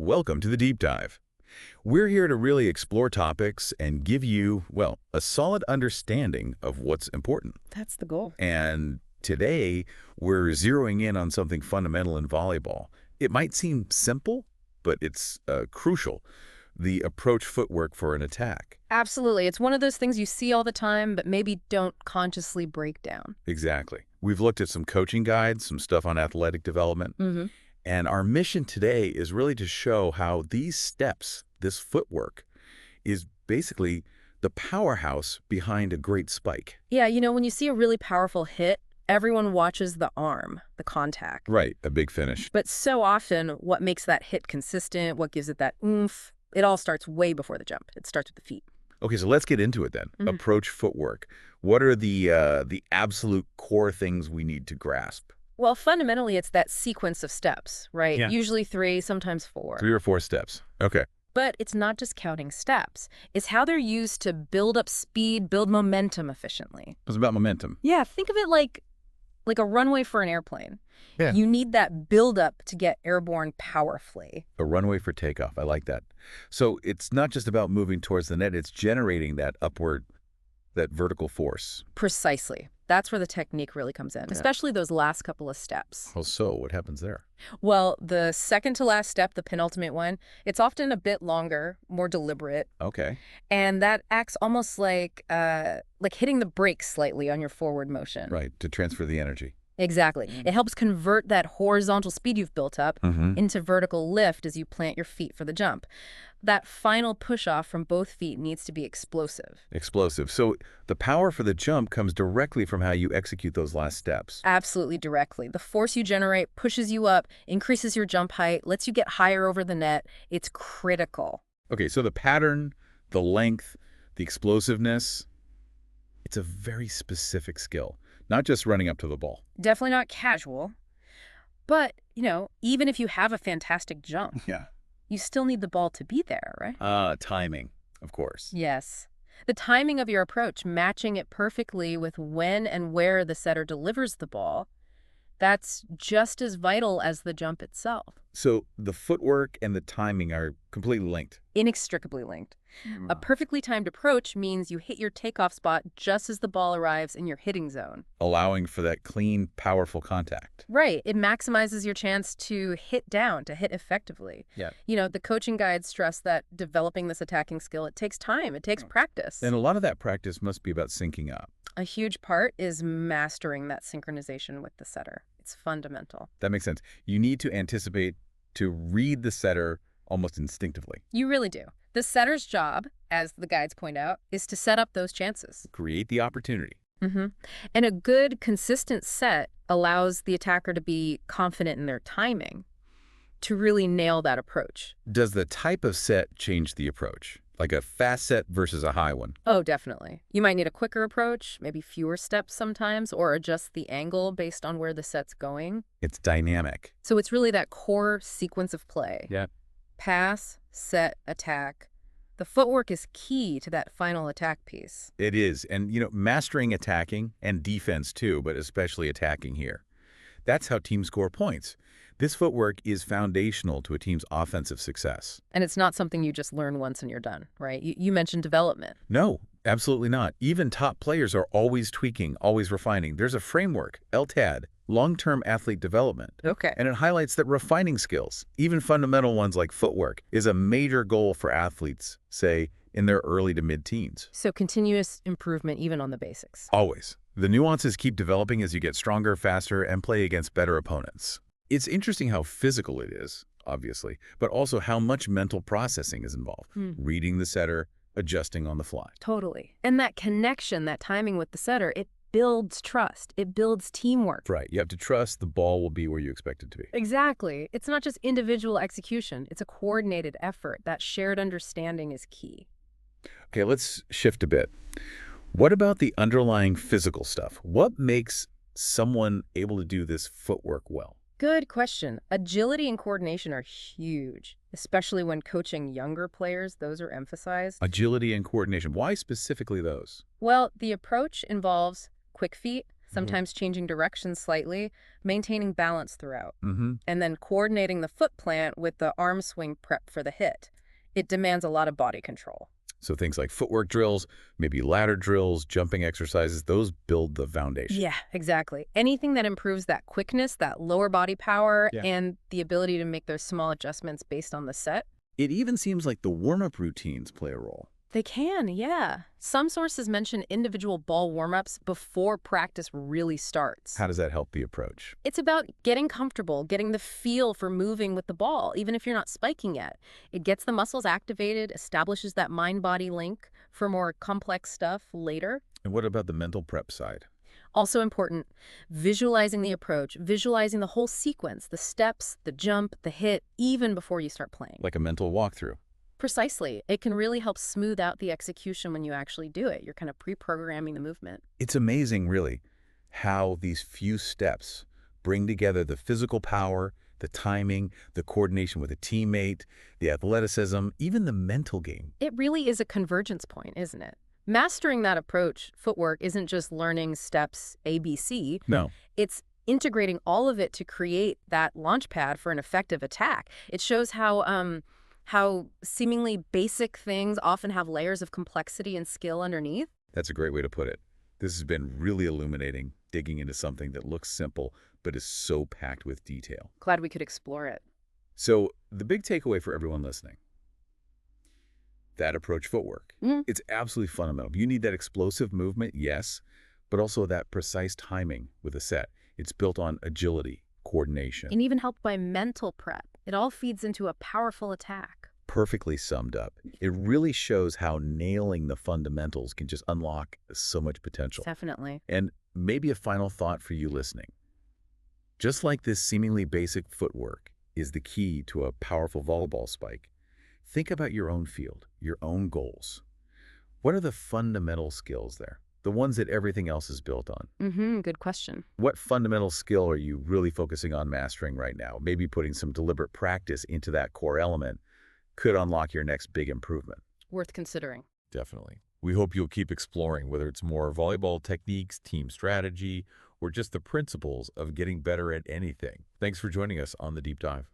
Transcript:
welcome to the Deep Dive. We're here to really explore topics and give you, well, a solid understanding of what's important. That's the goal. And today, we're zeroing in on something fundamental in volleyball. It might seem simple, but it's crucial. The approach footwork for an attack. Absolutely. It's one of those things you see all the time, but maybe don't consciously break down. Exactly. We've looked at some coaching guides, some stuff on athletic development. And our mission today is really to show how these steps, this footwork, is basically the powerhouse behind a great spike. Yeah, when you see a really powerful hit, everyone watches the arm, the contact. Right, a big finish. But so often, what makes that hit consistent, what gives it that oomph, it all starts way before the jump. It starts with the feet. Okay, so let's get into it then. Approach footwork. What are the absolute core things we need to grasp? Well, fundamentally, it's that sequence of steps, right? Yeah. Usually 3, sometimes 4. 3 or 4 steps. Okay. But it's not just counting steps. It's how they're used to build up speed, build momentum efficiently. It's about momentum. Yeah, think of it like a runway for an airplane. Yeah. You need that build-up to get airborne powerfully. A runway for takeoff. I like that. So it's not just about moving towards the net. It's generating that upward, that vertical force. Precisely. That's where the technique really comes in, especially those last couple of steps. Well, so what happens there? Well, the second to last step, the penultimate one, it's often a bit longer, more deliberate. Okay. And that acts almost like hitting the brakes slightly on your forward motion. Right, to transfer the energy. Exactly. It helps convert that horizontal speed you've built up into vertical lift as you plant your feet for the jump. That final push-off from both feet needs to be explosive. Explosive. So the power for the jump comes directly from how you execute those last steps. Absolutely directly. The force you generate pushes you up, increases your jump height, lets you get higher over the net. It's critical. Okay, so the pattern, the length, the explosiveness, it's a very specific skill, not just running up to the ball. Definitely not casual. But, even if you have a fantastic jump, you still need the ball to be there, right? Timing, of course. Yes. The timing of your approach, matching it perfectly with when and where the setter delivers the ball, that's just as vital as the jump itself. So the footwork and the timing are completely linked. Inextricably linked. A perfectly timed approach means you hit your takeoff spot just as the ball arrives in your hitting zone. Allowing for that clean, powerful contact. Right. It maximizes your chance to hit down, to hit effectively. Yeah. The coaching guides stress that developing this attacking skill, it takes time, it takes practice. And a lot of that practice must be about syncing up. A huge part is mastering that synchronization with the setter. It's fundamental. That makes sense. You need to anticipate, to read the setter almost instinctively. You really do. The setter's job, as the guides point out, is to set up those chances. Create the opportunity. And a good, consistent set allows the attacker to be confident in their timing, to really nail that approach. Does the type of set change the approach? Like a fast set versus a high one? Oh, definitely. You might need a quicker approach, maybe fewer steps sometimes, or adjust the angle based on where the set's going. It's dynamic. So it's really that core sequence of play. Yeah. Pass, set, attack. The footwork is key to that final attack piece. It is. And, mastering attacking and defense too, but especially attacking here. That's how teams score points. This footwork is foundational to a team's offensive success. And it's not something you just learn once and you're done, right? You mentioned development. No, absolutely not. Even top players are always tweaking, always refining. There's a framework, LTAD, long-term athlete development. Okay. And it highlights that refining skills, even fundamental ones like footwork, is a major goal for athletes, say, in their early to mid-teens. So continuous improvement even on the basics. Always. The nuances keep developing as you get stronger, faster, and play against better opponents. It's interesting how physical it is, obviously, but also how much mental processing is involved. Reading the setter, adjusting on the fly. Totally. And that connection, that timing with the setter, it builds trust. It builds teamwork. Right. You have to trust the ball will be where you expect it to be. Exactly. It's not just individual execution. It's a coordinated effort. That shared understanding is key. Okay, let's shift a bit. What about the underlying physical stuff? What makes someone able to do this footwork well? Good question. Agility and coordination are huge, especially when coaching younger players. Those are emphasized. Agility and coordination. Why specifically those? Well, the approach involves quick feet, sometimes changing direction slightly, maintaining balance throughout, Mm-hmm. and then coordinating the foot plant with the arm swing prep for the hit. It demands a lot of body control. So things like footwork drills, maybe ladder drills, jumping exercises, those build the foundation. Yeah, exactly. Anything that improves that quickness, that lower body power, Yeah. and the ability to make those small adjustments based on the set. It even seems like the warm-up routines play a role. They can, yeah. Some sources mention individual ball warm-ups before practice really starts. How does that help the approach? It's about getting comfortable, getting the feel for moving with the ball, even if you're not spiking yet. It gets the muscles activated, establishes that mind-body link for more complex stuff later. And what about the mental prep side? Also important, visualizing the approach, visualizing the whole sequence, the steps, the jump, the hit, even before you start playing. Like a mental walkthrough. Precisely. It can really help smooth out the execution when you actually do it. You're kind of pre-programming the movement. It's amazing, really, how these few steps bring together the physical power, the timing, the coordination with a teammate, the athleticism, even the mental game. It really is a convergence point, isn't it? Mastering that approach, footwork, isn't just learning steps ABC. No. It's integrating all of it to create that launch pad for an effective attack. It shows how seemingly basic things often have layers of complexity and skill underneath. That's a great way to put it. This has been really illuminating, digging into something that looks simple but is so packed with detail. Glad we could explore it. So the big takeaway for everyone listening, that approach footwork, it's absolutely fundamental. You need that explosive movement, yes, but also that precise timing with a set. It's built on agility, coordination. And even helped by mental prep. It all feeds into a powerful attack. Perfectly summed up. It really shows how nailing the fundamentals can just unlock so much potential. Definitely. And maybe a final thought for you listening. Just like this seemingly basic footwork is the key to a powerful volleyball spike, think about your own field, your own goals. What are the fundamental skills there? The ones that everything else is built on? Good question. What fundamental skill are you really focusing on mastering right now? Maybe putting some deliberate practice into that core element could unlock your next big improvement. Worth considering. Definitely. We hope you'll keep exploring, whether it's more volleyball techniques, team strategy, or just the principles of getting better at anything. Thanks for joining us on The Deep Dive.